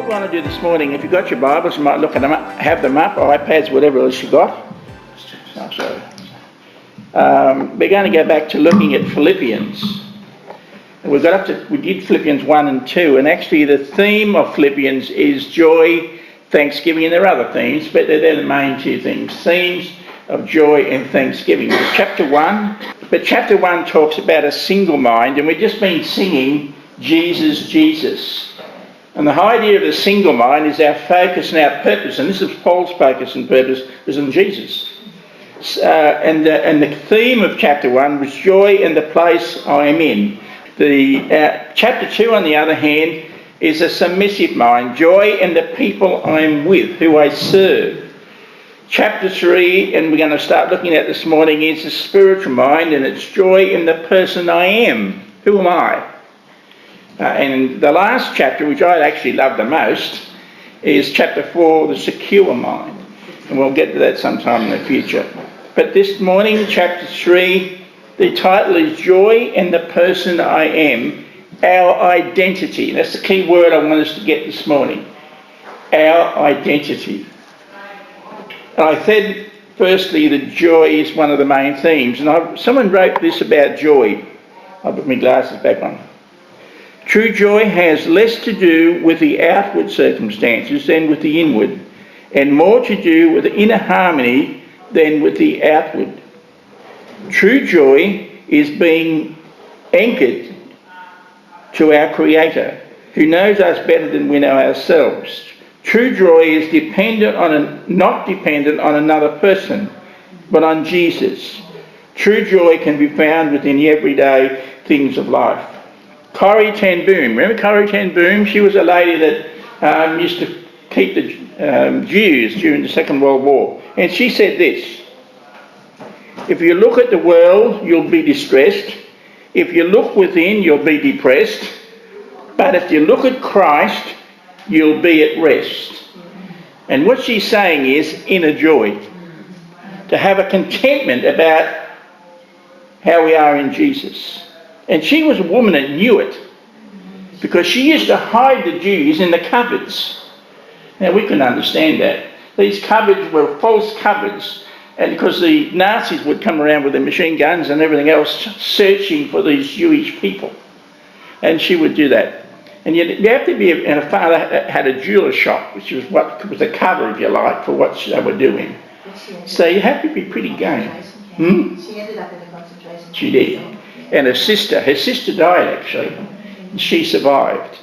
What we want to do this morning, if you've got your Bibles, you might look at them up, have them up, or iPads, whatever else you got. We're going to go back to looking at Philippians. We did Philippians 1 and 2, and actually the theme of Philippians is joy, thanksgiving, and there are other themes, but they're the main two things. Themes of joy and thanksgiving. Chapter 1 talks about a single mind, and we've just been singing Jesus, Jesus. And the idea of the single mind is our focus and our purpose, and this is Paul's focus and purpose, was on Jesus. And the theme of chapter 1 was joy in the place I am in. Chapter 2, on the other hand, is a submissive mind, joy in the people I am with, who I serve. Chapter 3, and we're going to start looking at this morning, is a spiritual mind, and it's joy in the person I am. Who am I? And the last chapter, which I actually love the most, is chapter 4, the secure mind. And we'll get to that sometime in the future. But this morning, chapter 3, the title is Joy in the Person I Am, Our Identity. That's the key word I want us to get this morning. Our identity. And I said, firstly, that joy is one of the main themes. And someone wrote this about joy. I'll put my glasses back on. True joy has less to do with the outward circumstances than with the inward, and more to do with the inner harmony than with the outward. True joy is being anchored to our Creator, who knows us better than we know ourselves. True joy is not dependent on another person, but on Jesus. True joy can be found within the everyday things of life. Corrie ten Boom. Remember Corrie ten Boom? She was a lady that used to keep the Jews during the Second World War. And she said this: if you look at the world, you'll be distressed. If you look within, you'll be depressed. But if you look at Christ, you'll be at rest. And what she's saying is inner joy. To have a contentment about how we are in Jesus. And she was a woman that knew it, because she used to hide the Jews in the cupboards. Now we can understand that. These cupboards were false cupboards, and because the Nazis would come around with their machine guns and everything else searching for these Jewish people. And she would do that. And you have to be, and her father had a jeweler shop, which was what was the cover, if you like, for what they were doing. So you have to be pretty game. She ended up in a concentration camp. She did. And her sister died actually, and she survived.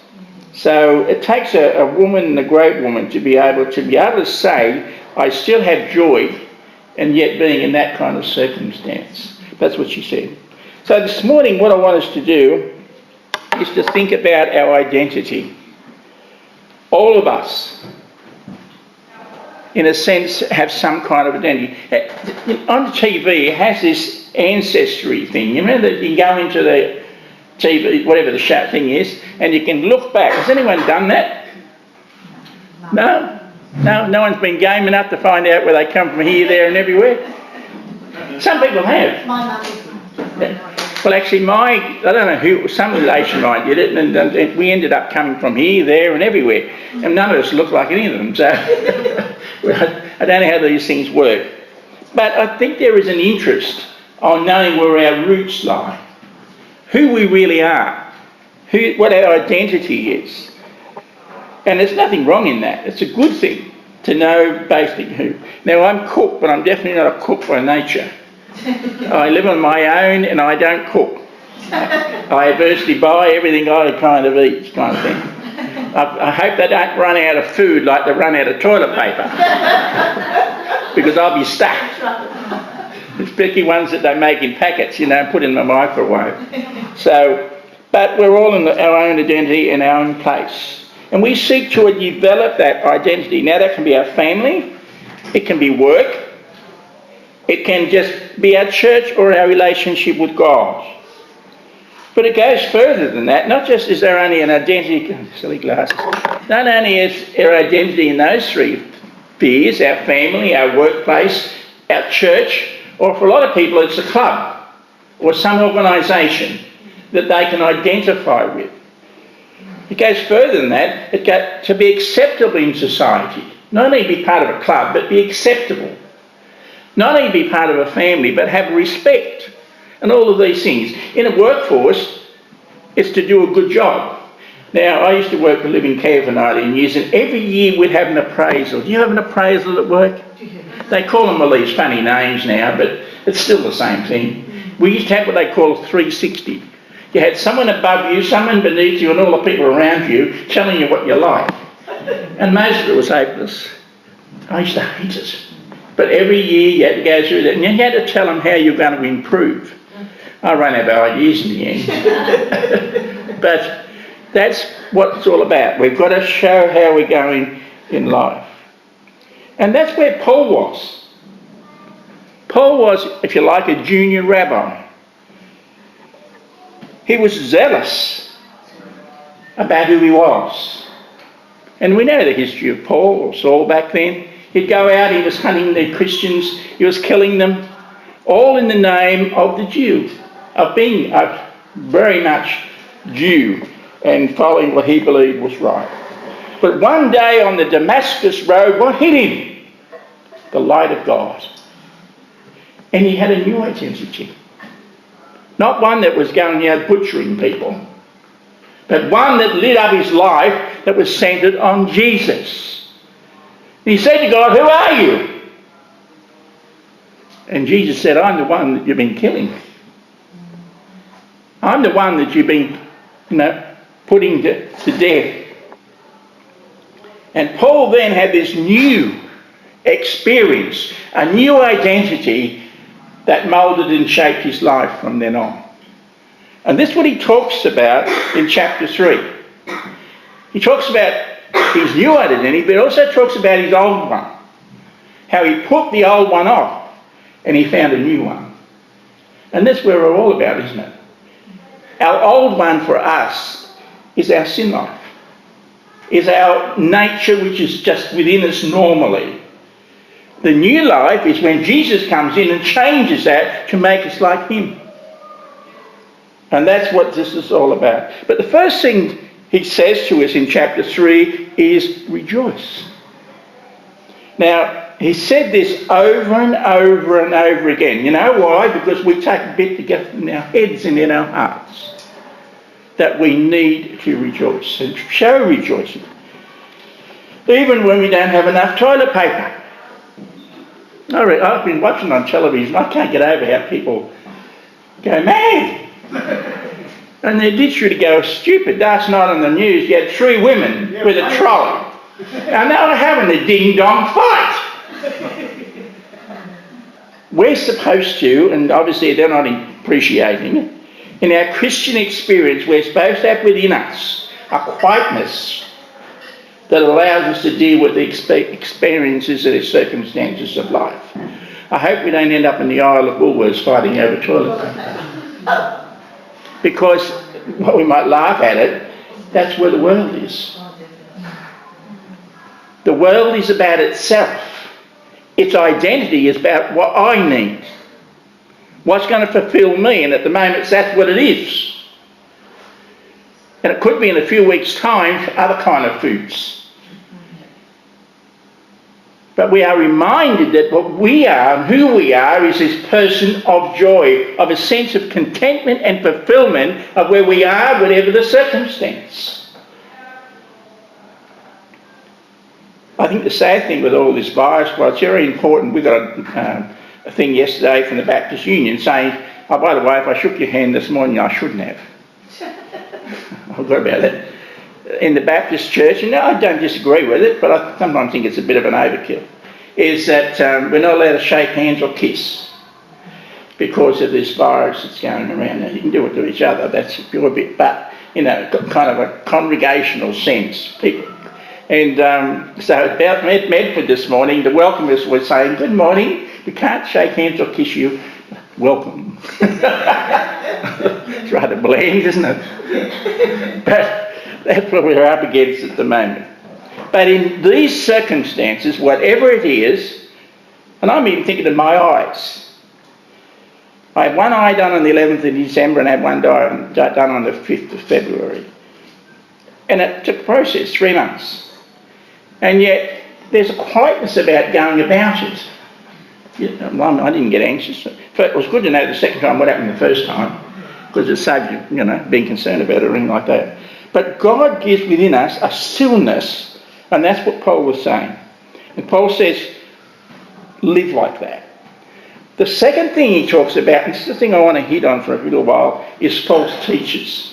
So it takes a woman, a great woman, to be able to say, I still have joy, and yet being in that kind of circumstance. That's what she said. So this morning, what I want us to do is to think about our identity. All of us, in a sense, have some kind of identity. On TV, it has this ancestry thing. You remember that you can go into the TV, whatever the show thing is, and you can look back. Has anyone done that? No? No one's been game enough to find out where they come from, here, there and everywhere? Some people have. My mum. Well, actually, I don't know who, some relation of mine did it, and we ended up coming from here, there and everywhere. And none of us looked like any of them, so I don't know how these things work. But I think there is an interest on knowing where our roots lie, who we really are, what our identity is. And there's nothing wrong in that. It's a good thing to know basically who. Now, I'm cook, but I'm definitely not a cook by nature. I live on my own and I don't cook. I virtually buy everything I kind of eat, kind of thing. I hope they don't run out of food like they run out of toilet paper, because I'll be stuck. Especially ones that they make in packets, put in the microwave. So, but we're all in our own identity in our own place. And we seek to develop that identity. Now that can be our family, it can be work, it can just be our church or our relationship with God. But it goes further than that. Not just is there only an identity, silly glasses, not only is our identity in those three spheres, our family, our workplace, our church, or for a lot of people it's a club or some organisation that they can identify with. It goes further than that. It goes to be acceptable in society. Not only be part of a club, but be acceptable. Not only be part of a family, but have respect. And all of these things. In a workforce, it's to do a good job. Now, I used to work for Living Care for 19 years, and every year we'd have an appraisal. Do you have an appraisal at work? They call them all these funny names now, but it's still the same thing. We used to have what they call a 360. You had someone above you, someone beneath you, and all the people around you telling you what you like. And most of it was hopeless. I used to hate it. But every year you had to go through that, and you had to tell them how you're going to improve. I ran out of ideas in the end. But that's what it's all about. We've got to show how we're going in life. And that's where Paul was. Paul was, if you like, a junior rabbi. He was zealous about who he was. And we know the history of Paul or Saul back then. He'd go out, he was hunting the Christians, he was killing them, all in the name of the Jew, of being a very much Jew and following what he believed was right. But one day on the Damascus road, what hit him? The light of God. And he had a new identity. Not one that was going out butchering people, but one that lit up his life that was centred on Jesus. And he said to God, "Who are you?" And Jesus said, "I'm the one that you've been killing. I'm the one that you've been, putting to death." And Paul then had this new experience, a new identity that moulded and shaped his life from then on. And this is what he talks about in chapter 3. He talks about his new identity, but also talks about his old one. How he put the old one off and he found a new one. And that's where we're all about, isn't it? Our old one for us is our sin life. Is our nature which is just within us normally. The new life is when Jesus comes in and changes that to make us like him. And that's what this is all about. But the first thing he says to us in chapter 3 is rejoice. Now, he said this over and over and over again. You know why? Because we take a bit to get in our heads and in our hearts that we need to rejoice and show rejoicing. Even when we don't have enough toilet paper. I've been watching on television. I can't get over how people go mad. And they literally go stupid. Last night on the news, you had 3 women with a trolley. And they were having a ding-dong fight. We're supposed to, and obviously they're not appreciating it, in our Christian experience, we're supposed to have within us a quietness that allows us to deal with the experiences and the circumstances of life. I hope we don't end up in the aisle of Woolworths fighting over toilet paper. Because, while we might laugh at it, that's where the world is. The world is about itself. Its identity is about what I need. What's going to fulfil me, and at the moment that's what it is. And it could be in a few weeks' time for other kind of foods. But we are reminded that what we are and who we are is this person of joy, of a sense of contentment and fulfilment of where we are, whatever the circumstance. I think the sad thing with all this virus, well, it's very important. We got a thing yesterday from the Baptist Union saying, "Oh, by the way, if I shook your hand this morning, I shouldn't have." I forgot about that. In the Baptist church, and I don't disagree with it, but I sometimes think it's a bit of an overkill, is that we're not allowed to shake hands or kiss because of this virus that's going around. Now, you can do it to each other, that's your bit, but, kind of a congregational sense. People. And so about Medford this morning, the welcomers were saying, "Good morning, we can't shake hands or kiss you. Welcome." It's rather bland, isn't it? But that's what we're up against at the moment. But in these circumstances, whatever it is, and I'm even thinking of my eyes. I had one eye done on the 11th of December and had one done on the 5th of February. And it took a process, 3 months. And yet there's a quietness about going about it. I didn't get anxious. It was good to know the second time what happened the first time, because it saved you, being concerned about it or anything like that. But God gives within us a stillness, and that's what Paul was saying. And Paul says, live like that. The second thing he talks about, and this is the thing I want to hit on for a little while, is false teachers.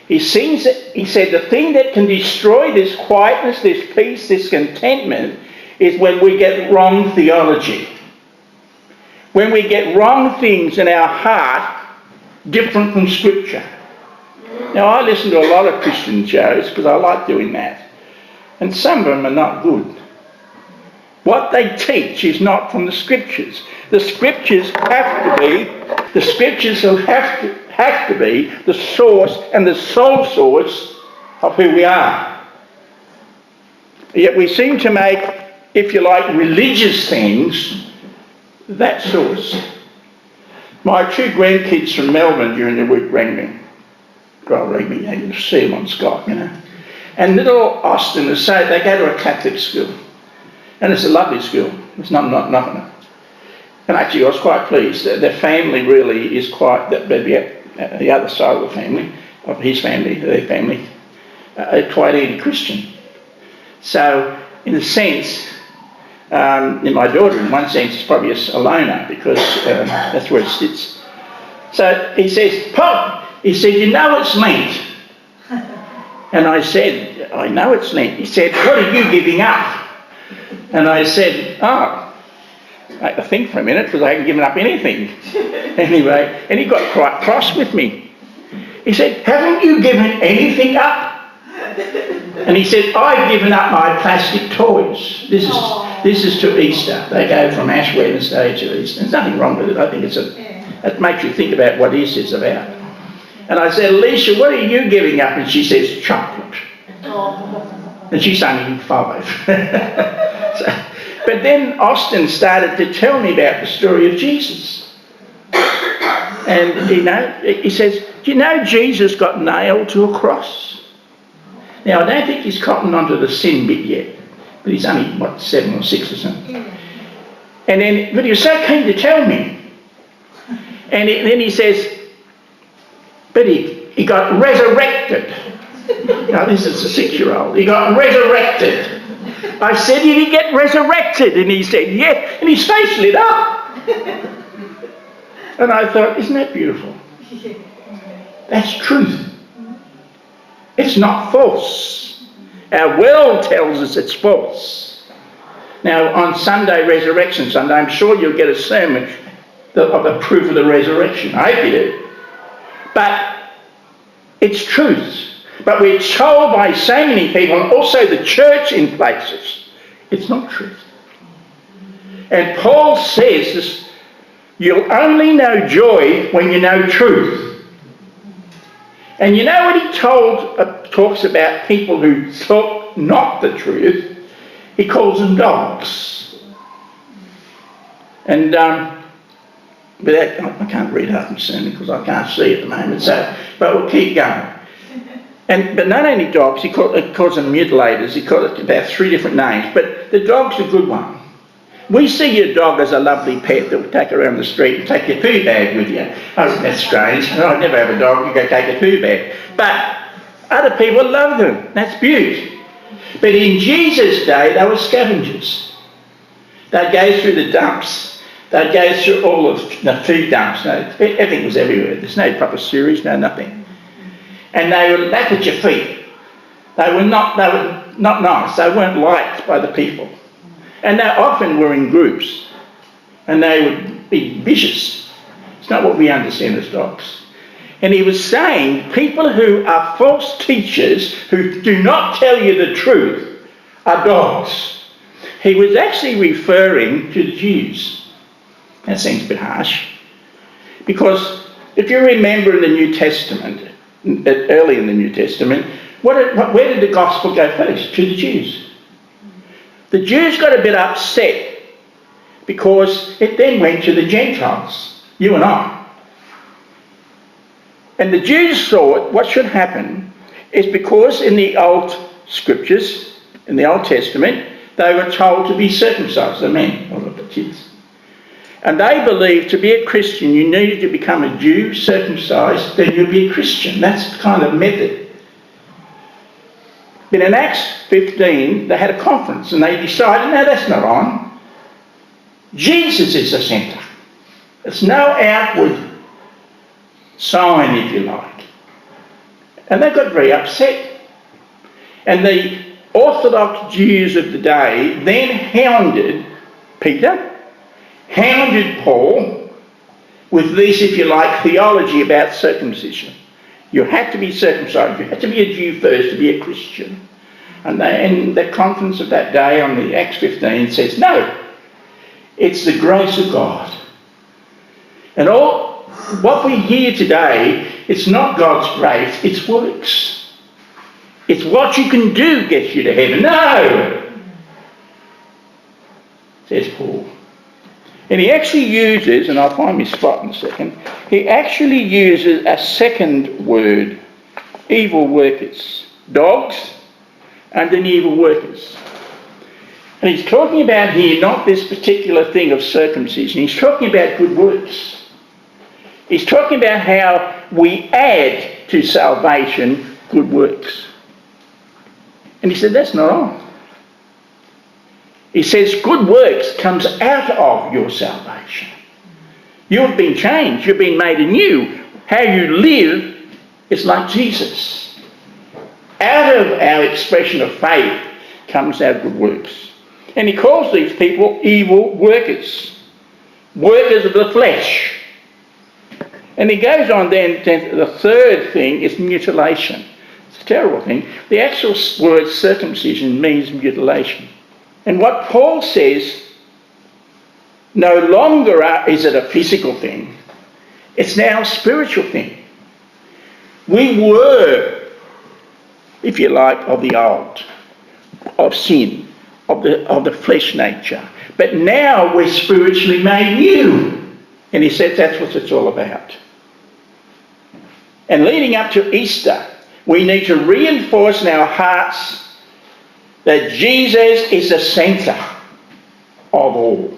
He said the thing that can destroy this quietness, this peace, this contentment is when we get wrong theology. When we get wrong things in our heart different from Scripture. Now, I listen to a lot of Christian shows because I like doing that. And some of them are not good. What they teach is not from the Scriptures. The Scriptures have to be the source and the sole source of who we are. Yet we seem to make, if you like, religious things that source. My 2 grandkids from Melbourne during the week rang me. Well, rang me, you can see them on Skype, And little Austin is so, they go to a Catholic school. And it's a lovely school. It's not nothing. And actually I was quite pleased. Their family really is quite, the other side of the family, of his family, their family, are quite anti-Christian. So, in a sense, in my daughter, in one sense, is probably a loner because that's where it sits. So he says, Pop, he said, you know it's Lent. And I said, I know it's Lent. He said, what are you giving up? And I said, I had to think for a minute because I hadn't given up anything. Anyway, and he got quite cross with me. He said, haven't you given anything up? And he said, I've given up my plastic toys. This is to Easter. They go from Ash Wednesday to Easter. There's nothing wrong with it. I think it makes you think about what Easter is about. And I said, Alicia, what are you giving up? And she says, chocolate. And she's only 5. But then Austin started to tell me about the story of Jesus. And, he says, do you know Jesus got nailed to a cross? Now, I don't think he's cottoned onto the sin bit yet. But he's only, 7 or 6 or something. And but he was so keen to tell me. And then he says, but he got resurrected. Now, this is a 6-year-old. He got resurrected. I said, did he get resurrected? And he said, yes. And his face lit up. And I thought, isn't that beautiful? That's truth. It's not false. Our world tells us it's false. Now, on Sunday, Resurrection Sunday, I'm sure you'll get a sermon of the proof of the resurrection. I hope you do. But it's truth. But we're told by so many people, and also the church in places, it's not truth. And Paul says this, you'll only know joy when you know truth. And you know what he talks about people who talk not the truth? He calls them dogs. And but I can't read half my sermon because I can't see at the moment. But we'll keep going. But not only dogs, he calls them mutilators. He calls it about 3 different names. But the dog's a good one. We see your dog as a lovely pet that will take around the street and take your poo bag with you. Oh, that's strange. I'd never have a dog. You go take a poo bag. But other people love them. That's beauty. But in Jesus' day, they were scavengers. They'd go through the dumps. They'd go through all of the food dumps. Everything was everywhere. There's no proper sewage, no nothing. And they would lap at your feet. They were not nice. They weren't liked by the people. And they often were in groups. And they would be vicious. It's not what we understand as dogs. And he was saying people who are false teachers, who do not tell you the truth, are dogs. He was actually referring to the Jews. That seems a bit harsh. Because if you remember in the New Testament, early in the New Testament, where did the gospel go first? To the Jews. The Jews got a bit upset because it then went to the Gentiles, you and I. And the Jews thought what should happen is because in the old scriptures, in the Old Testament, they were told to be circumcised, the men, or the kids. And they believed to be a Christian, you needed to become a Jew, circumcised, then you'd be a Christian. That's the kind of method. But in Acts 15, they had a conference and they decided, no, that's not on. Jesus is the centre. It's no outward sign, if you like. And they got very upset. And the Orthodox Jews of the day then hounded Peter, hounded Paul with this, if you like, theology about circumcision. You had to be circumcised. You had to be a Jew first to be a Christian. And the conference of that day on the Acts 15 says, no, it's the grace of God. And all what we hear today, it's not God's grace, it's works. It's what you can do gets you to heaven. No! Says Paul. And he actually uses, and I'll find my spot in a second, he actually uses a second word, evil workers. Dogs and then evil workers. And he's talking about here not this particular thing of circumcision, he's talking about good works. He's talking about how we add to salvation good works. And he said, that's not on. He says good works comes out of your salvation. You've been changed. You've been made anew. How you live is like Jesus. Out of our expression of faith comes our good works. And he calls these people evil workers. Workers of the flesh. And he goes on then, the third thing is mutilation. It's a terrible thing. The actual word circumcision means mutilation. And what Paul says, no longer is it a physical thing. It's now a spiritual thing. We were, if you like, of the old, of sin, of the flesh nature. But now we're spiritually made new. And he said that's what it's all about. And leading up to Easter, we need to reinforce in our hearts that Jesus is the centre of all.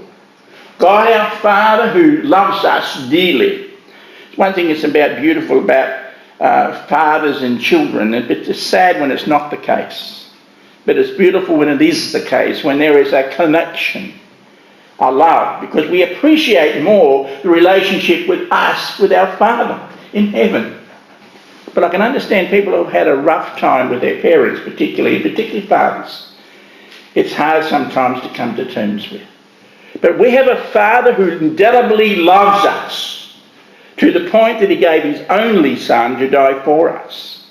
God our Father who loves us dearly. It's one thing that's beautiful about fathers and children. It's sad when it's not the case. But it's beautiful when it is the case, when there is a connection, a love, because we appreciate more the relationship with us, with our Father in heaven. But I can understand people who've had a rough time with their parents, particularly fathers. It's hard sometimes to come to terms with. But we have a Father who indelibly loves us to the point that he gave his only Son to die for us.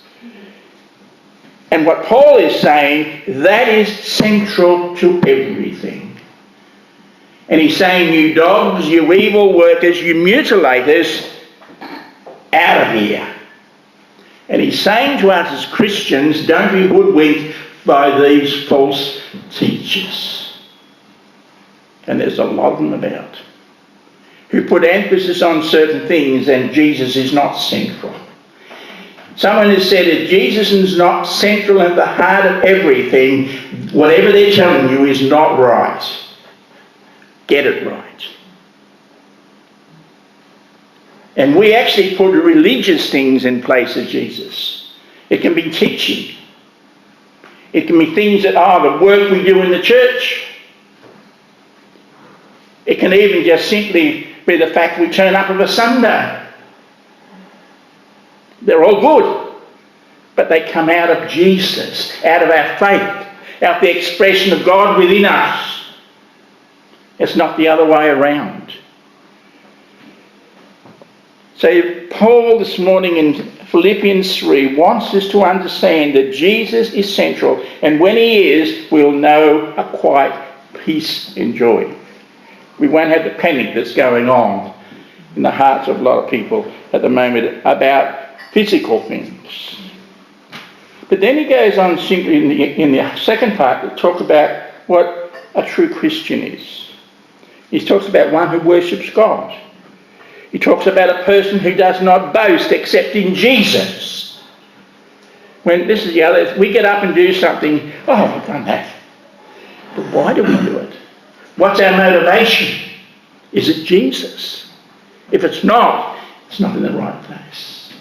And what Paul is saying, that is central to everything. And he's saying, you dogs, you evil workers, you mutilators, out of here. And he's saying to us as Christians, don't be hoodwinked by these false teachers. And there's a lot of them about, who put emphasis on certain things and Jesus is not central. Someone has said that Jesus is not central at the heart of everything. Whatever they're telling you is not right. Get it right. And we actually put religious things in place of Jesus. It can be teaching. It can be things that are the work we do in the church. It can even just simply be the fact we turn up on a Sunday. They're all good. But they come out of Jesus, out of our faith, out of the expression of God within us. It's not the other way around. So Paul this morning in Philippians 3 wants us to understand that Jesus is central, and when he is, we'll know a quiet peace and joy. We won't have the panic that's going on in the hearts of a lot of people at the moment about physical things. But then he goes on simply in the second part to talk about what a true Christian is. He talks about one who worships God. He talks about a person who does not boast except in Jesus. When this is the other, we get up and do something, oh, I've done that. But why do we do it? What's our motivation? Is it Jesus? If it's not in the right place.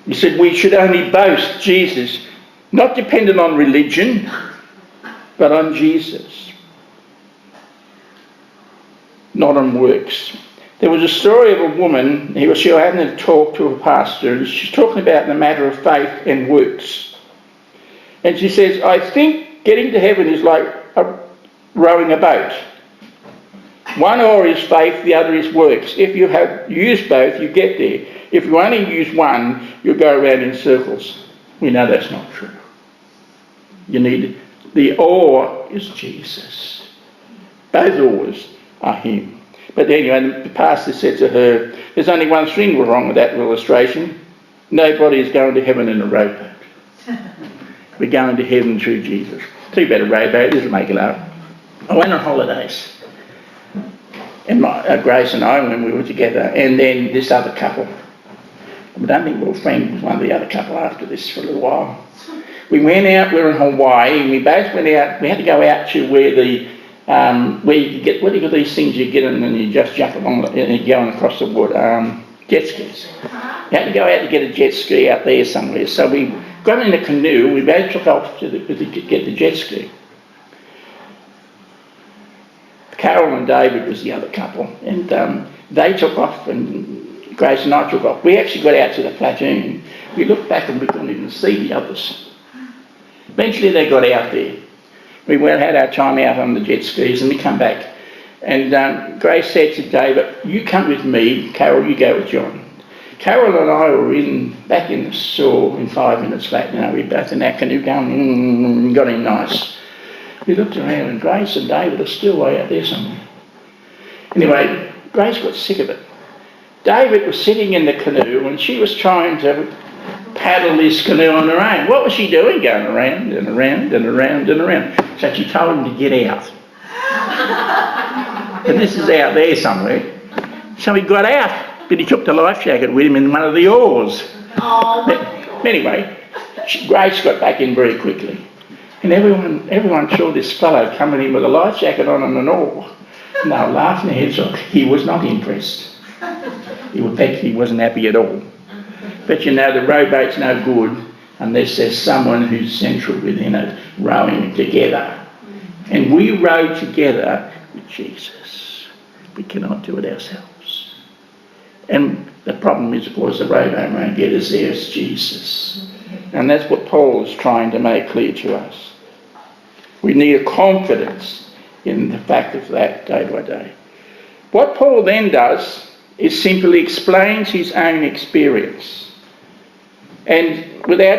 He said we should only boast Jesus, not dependent on religion, but on Jesus. Not on works. There was a story of a woman, she was having a talk to a pastor, and she's talking about the matter of faith and works. And she says, I think getting to heaven is like rowing a boat. One oar is faith, the other is works. If you have used both, you get there. If you only use one, you'll go around in circles. We know that's not true. The oar is Jesus. Both oars are him. But anyway, the pastor said to her, there's only one thing wrong with that illustration. Nobody is going to heaven in a rowboat. We're going to heaven through Jesus. Too bad a rowboat, doesn't make it up. I went on holidays. And Grace and I, when we were together, and then this other couple. I don't think we were friends with one of the other couple after this for a little while. We went out, we were in Hawaii, and we both went out, we had to go out to where the, where you get, what do you call these things you get in and you just jump along and you're going across the water, jet skis. You had to go out to get a jet ski out there somewhere. So we got in a canoe, we both took off to get the jet ski. Carol and David was the other couple, and they took off, and Grace and I took off. We actually got out to the platoon. We looked back and we couldn't even see the others. Eventually they got out there. We had our time out on the jet skis, and we come back. And Grace said to David, you come with me, Carol, you go with John. Carol and I were back in the shore in 5 minutes flat. We both in our canoe going, got in nice. We looked around and Grace and David are still way out there somewhere. Anyway, Grace got sick of it. David was sitting in the canoe and she was trying to paddle this canoe on her own. What was she doing? Going around and around and around and around. So she told him to get out. And this is out there somewhere. So he got out, but he took the life jacket with him in one of the oars. Oh, anyway, Grace got back in very quickly. And everyone saw this fellow coming in with a life jacket on and an oar. And they were laughing their heads off. He was not impressed. In fact, he wasn't happy at all. But the rowboat's no good unless there's someone who's central within it, rowing together. And we row together with Jesus. We cannot do it ourselves. And the problem is, of course, the rowboat won't get us there, it's Jesus. And that's what Paul is trying to make clear to us. We need a confidence in the fact of that day by day. What Paul then does is simply explains his own experience. And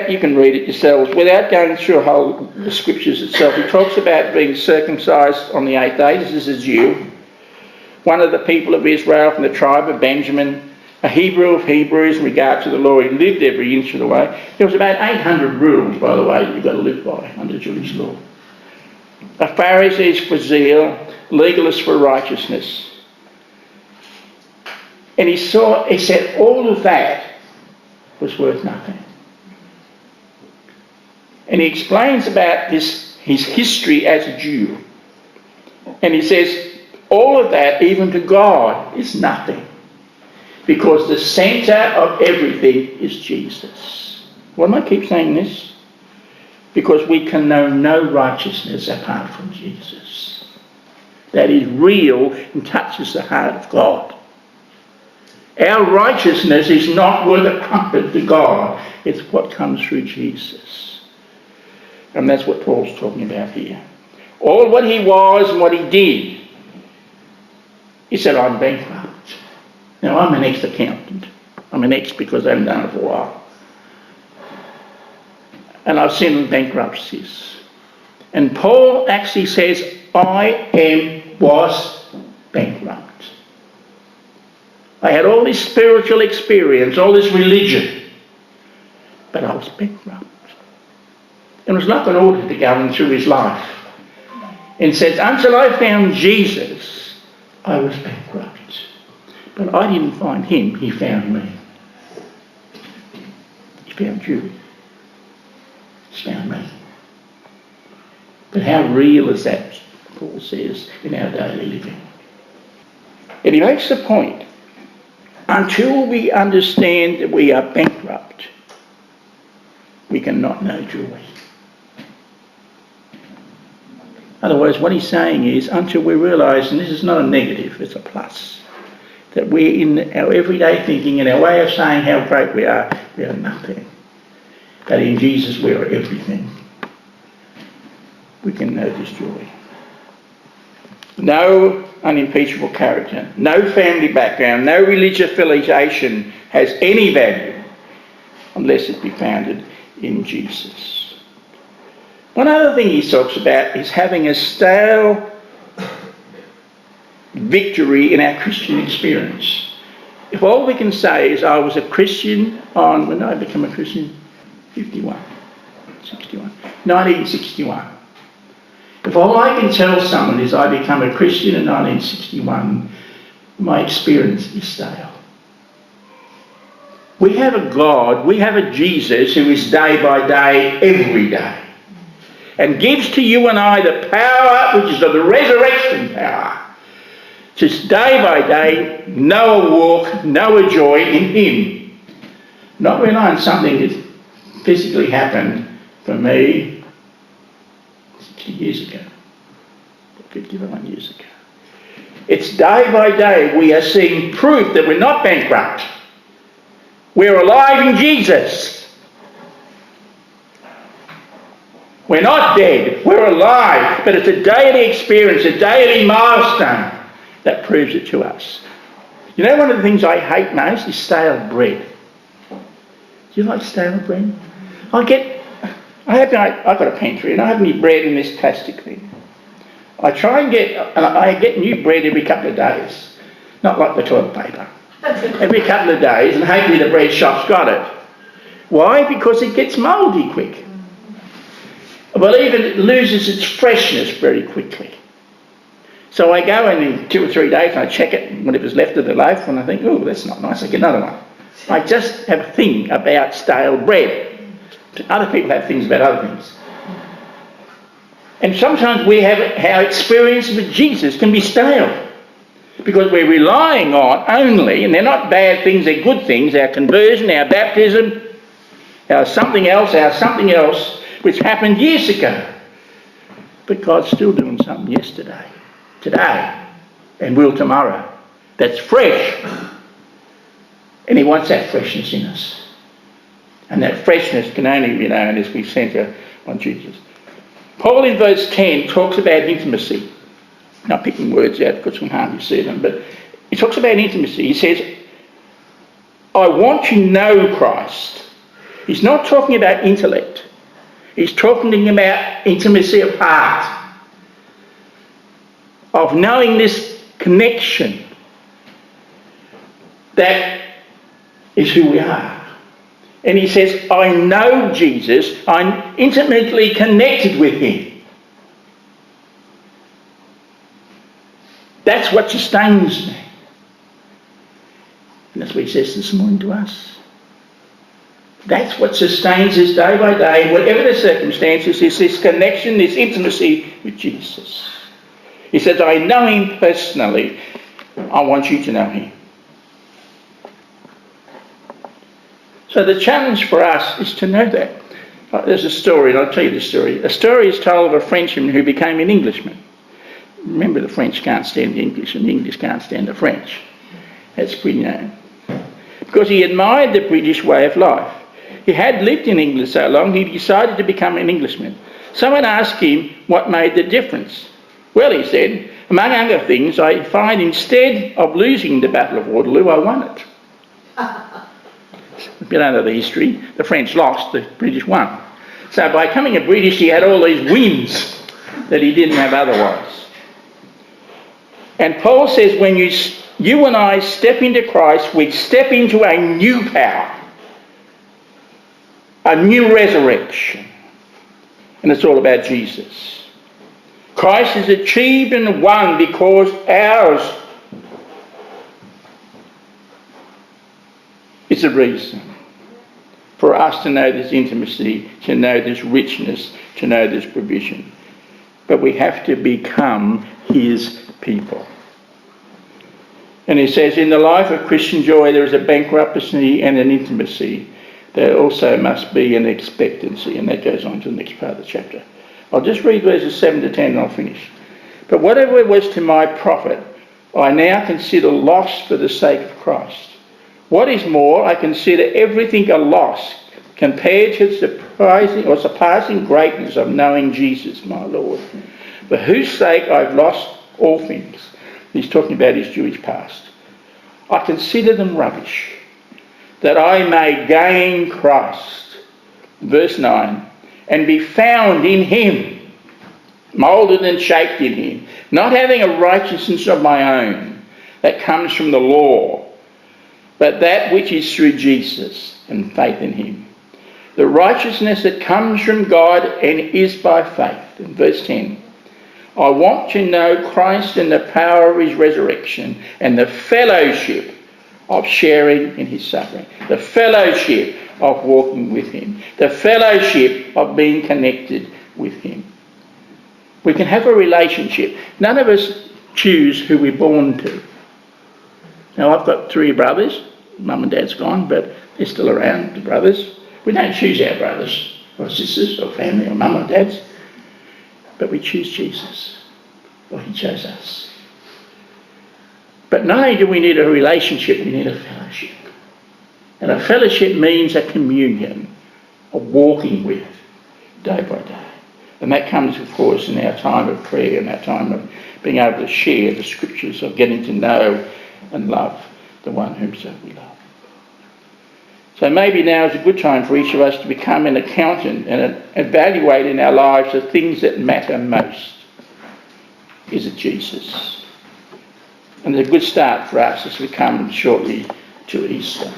you can read it yourselves, without going through the scriptures itself, he talks about being circumcised on the 8th day. This is a Jew, one of the people of Israel from the tribe of Benjamin, a Hebrew of Hebrews in regard to the law. He lived every inch of the way. There was about 800 rules, by the way, that you've got to live by under Jewish law. A Pharisee for zeal, legalist for righteousness. And he said all of that was worth nothing. And he explains about his history as a Jew. And he says all of that, even to God, is nothing. Because the centre of everything is Jesus. Why do I keep saying this? Because we can know no righteousness apart from Jesus. That is real and touches the heart of God. Our righteousness is not worth a crumpet to God. It's what comes through Jesus. And that's what Paul's talking about here. All what he was and what he did. He said, I'm bankrupt. Now, I'm an ex-accountant. I'm an ex because I haven't done it for a while. And I've seen bankruptcies. And Paul actually says, I was bankrupt. I had all this spiritual experience, all this religion, but I was bankrupt. And it was like an auditor going through his life and says, until I found Jesus, I was bankrupt. But I didn't find him, he found me. He's found you. He's found me. But how real is that, Paul says, in our daily living? And he makes the point, until we understand that we are bankrupt, we cannot know joy. Otherwise, what he's saying is, until we realise, and this is not a negative, it's a plus, that we're in our everyday thinking and our way of saying how great we are nothing. But in Jesus we are everything. We can know this joy. No unimpeachable character, no family background, no religious affiliation has any value unless it be founded in Jesus. One other thing he talks about is having a stale victory in our Christian experience. If all we can say is I was a Christian when I became a Christian, 1961. If all I can tell someone is I became a Christian in 1961, my experience is stale. We have a God, we have a Jesus who is day by day, every day, and gives to you and I the power, which is of the resurrection power, just day by day, know a walk, know a joy in him. Not relying on something that physically happened for me 60 years ago, 51 years ago. It's day by day we are seeing proof that we're not bankrupt. We're alive in Jesus. We're not dead, we're alive, but it's a daily experience, a daily milestone that proves it to us. You know, one of the things I hate most is stale bread. Do you like stale bread? I've got a pantry and I have my bread in this plastic thing. I get new bread every couple of days, not like the toilet paper. Every couple of days, and hopefully the bread shop's got it. Why? Because it gets mouldy quick. I believe it loses its freshness very quickly. So I go in 2 or 3 days and I check it, whatever's left of the loaf, and I think, oh, that's not nice, I get another one. I just have a thing about stale bread. Other people have things about other things. And sometimes we have our experience with Jesus can be stale. Because we're relying on only, and they're not bad things, they're good things, our conversion, our baptism, our something else, which happened years ago. But God's still doing something yesterday, today, and will tomorrow. That's fresh. And he wants that freshness in us. And that freshness can only be known as we centre on Jesus. Paul in verse 10 talks about intimacy. Not picking words out because we can hardly see them, but he talks about intimacy. He says, I want to know Christ. He's not talking about intellect. He's talking about intimacy of heart, of knowing this connection that is who we are. And he says, I know Jesus, I'm intimately connected with him. That's what sustains me. And that's what he says this morning to us. That's what sustains us day by day, whatever the circumstances, is this connection, this intimacy with Jesus. He says, I know him personally. I want you to know him. So the challenge for us is to know that. There's a story, and I'll tell you the story. A story is told of a Frenchman who became an Englishman. Remember, the French can't stand the English, and the English can't stand the French. That's pretty known. Because he admired the British way of life. He had lived in England so long, he decided to become an Englishman. Someone asked him what made the difference. Well, he said, among other things, I find instead of losing the Battle of Waterloo, I won it. You know the history. The French lost, the British won. So by becoming a British, he had all these wins that he didn't have otherwise. And Paul says when you and I step into Christ, we step into a new power, a new resurrection. And it's all about Jesus. Christ is achieved and won because ours is the reason. for us to know this intimacy, to know this richness, to know this provision. But we have to become his people. And he says, in the life of Christian joy, there is a bankruptcy and an intimacy. There also must be an expectancy. And that goes on to the next part of the chapter. I'll just read verses 7 to 10 and I'll finish. But whatever it was to my profit, I now consider loss for the sake of Christ. What is more, I consider everything a loss compared to the surpassing greatness of knowing Jesus, my Lord, for whose sake I've lost all things. He's talking about his Jewish past. I consider them rubbish, that I may gain Christ. Verse 9, and be found in him, moulded and shaped in him, not having a righteousness of my own that comes from the law, but that which is through Jesus and faith in him. The righteousness that comes from God and is by faith. In verse 10, I want to know Christ and the power of his resurrection and the fellowship of sharing in his suffering. The fellowship of walking with him. The fellowship of being connected with him. We can have a relationship. None of us choose who we're born to. Now, I've got 3 brothers. Mum and Dad's gone, but they're still around, the brothers. We don't choose our brothers or sisters or family or mum or dads. But we choose Jesus, or he chose us. But not only do we need a relationship, we need a fellowship. And a fellowship means a communion, a walking with, day by day. And that comes, of course, in our time of prayer and our time of being able to share the scriptures, of getting to know and love the one whom we love. So maybe now is a good time for each of us to become an accountant and evaluate in our lives the things that matter most. Is it Jesus? And it's a good start for us as we come shortly to Easter.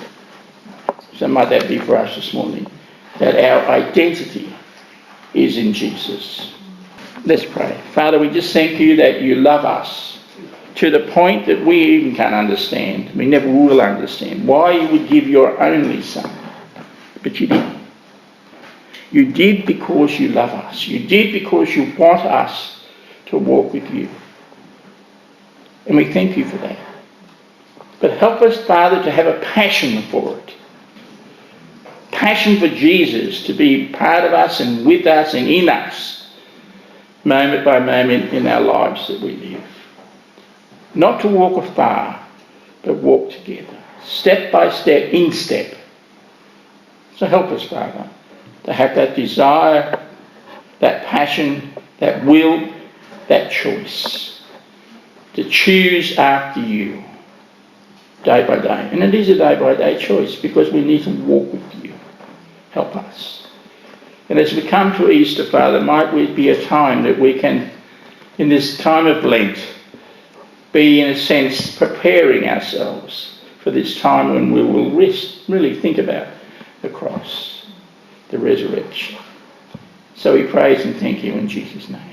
So might that be for us this morning, that our identity is in Jesus. Let's pray. Father, we just thank you that you love us to the point that we even can't understand. We never will understand why you would give your only son. But you did. You did because you love us. You did because you want us to walk with you. And we thank you for that. But help us, Father, to have a passion for it. Passion for Jesus to be part of us and with us and in us, moment by moment in our lives that we live. Not to walk afar, but walk together, step by step, in step. So help us, Father, to have that desire, that passion, that will, that choice, to choose after you, day by day. And it is a day by day choice because we need to walk with you. Help us. And as we come to Easter, Father, might we be a time that we can, in this time of Lent, be in a sense preparing ourselves for this time when we will really think about the cross, the resurrection. So we praise and thank you in Jesus' name.